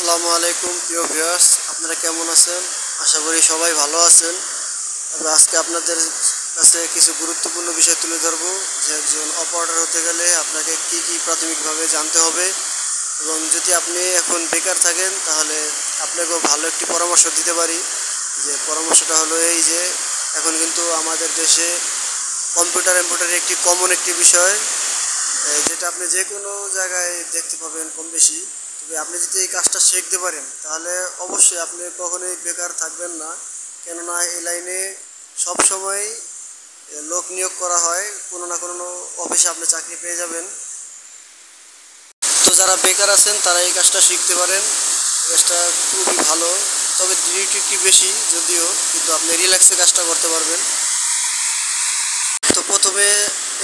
আসসালামু আলাইকুম প্রিয় ভিউয়ার্স, আপনারা কেমন আছেন? আশা করি সবাই ভালো আছেন। তবে আজকে আপনাদের কাছে কিছু গুরুত্বপূর্ণ বিষয় তুলে ধরবো যে একজন অপারেটর হতে গেলে আপনাকে কি কি প্রাথমিকভাবে জানতে হবে, এবং যদি আপনি এখন বেকার থাকেন তাহলে আপনাকেও ভালো একটি পরামর্শ দিতে পারি। যে পরামর্শটা হলো এই যে এখন কিন্তু আমাদের দেশে কম্পিউটার একটি কমন একটি বিষয়, যেটা আপনি যে কোনো জায়গায় দেখতে পাবেন কম বেশি। তবে আপনি যদি এই কাজটা শিখতে পারেন তাহলে অবশ্যই আপনি কখনোই বেকার থাকবেন না। কেননা এই লাইনে সবসময় লোক নিয়োগ করা হয়, কোনো না কোনো অফিসে আপনি চাকরি পেয়ে যাবেন। তো যারা বেকার আছেন তারা এই কাজটা শিখতে পারেন। এই কাজটা খুবই ভালো, তবে ডিউটি একটু বেশি যদিও, কিন্তু আপনি রিল্যাক্সে কাজটা করতে পারবেন। তো প্রথমে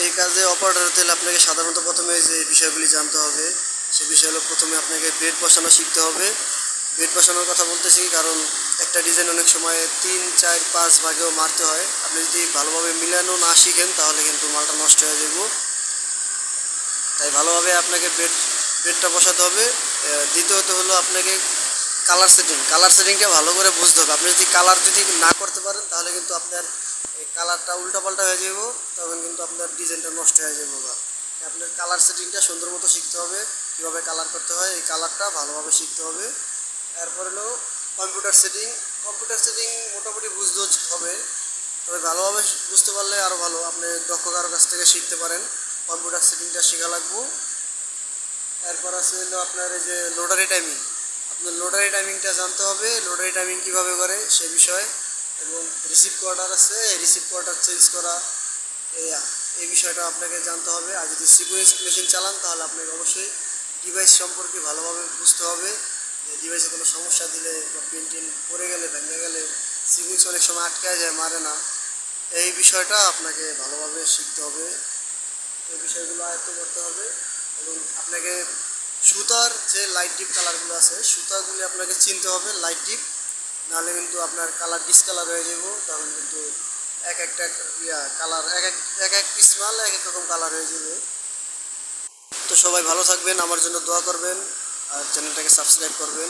এই কাজে অপারেটর হতে হলে আপনাকে সাধারণত প্রথমে যে বিষয়গুলি জানতে হবে সে বিষয় হলো, প্রথমে আপনাকে বেড বসানো শিখতে হবে। বেড বসানোর কথা বলতেছি কারণ একটা ডিজাইন অনেক সময় 3, 4, 5 ভাগেও মারতে হয়। আপনি যদি ভালোভাবে মিলানো না শিখেন তাহলে কিন্তু মালটা নষ্ট হয়ে যাব। তাই ভালোভাবে আপনাকে বেডটা বসাতে হবে। দ্বিতীয়ত হলো আপনাকে কালার সেটিংটা ভালো করে বুঝতে হবে। আপনি যদি কালার না করতে পারেন তাহলে কিন্তু আপনার এই কালারটা উল্টাপাল্টা হয়ে যাব, তখন কিন্তু আপনার ডিজাইনটা নষ্ট হয়ে যাবে। বা আপনার কালার সেটিংটা সুন্দর মতো শিখতে হবে, কীভাবে কালার করতে হয় এই কালারটা ভালোভাবে শিখতে হবে। এরপর হলো কম্পিউটার সেটিং মোটামুটি বুঝতে হবে, তবে ভালোভাবে বুঝতে পারলে আরও ভালো। আপনি দক্ষ কারোর কাছ থেকে শিখতে পারেন, কম্পিউটার সেটিংটা শেখা লাগবে। এরপর আছে হলো আপনার এই যে আপনার লোডারি টাইমিংটা জানতে হবে, লোডারি টাইমিং কীভাবে করে সে বিষয়ে। এবং রিসিভ কোয়ার্টার আছে, এই রিসিভ কোয়ার্টার চেঞ্জ করা, এই এই বিষয়টা আপনাকে জানতে হবে। আর যদি সিকুয়েন্স মেশিন চালান তাহলে আপনাকে অবশ্যই ডিভাইস সম্পর্কে ভালোভাবে বুঝতে হবে। যে ডিভাইসে কোনো সমস্যা দিলে বা পেন্টিন পড়ে গেলে ভেঙে গেলে সিকুয়েন্স অনেক সময় আটকে যায়, মারে না। এই বিষয়টা আপনাকে ভালোভাবে শিখতে হবে, এই বিষয়গুলো আয়ত্ত করতে হবে। এবং আপনাকে সুতার যে লাইট ডিপ কালারগুলো আছে সুতাগুলি আপনাকে চিনতে হবে লাইট ডিপ, নাহলে কিন্তু আপনার কালার ডিসকালার হয়ে যাব। তখন কিন্তু এক একটা কালার এক এক পিস মাল এক এক রকম কালার হয়ে যাবে। তো সবাই ভালো থাকবেন, আমার জন্য দোয়া করবেন, আর চ্যানেলটাকে সাবস্ক্রাইব করবেন।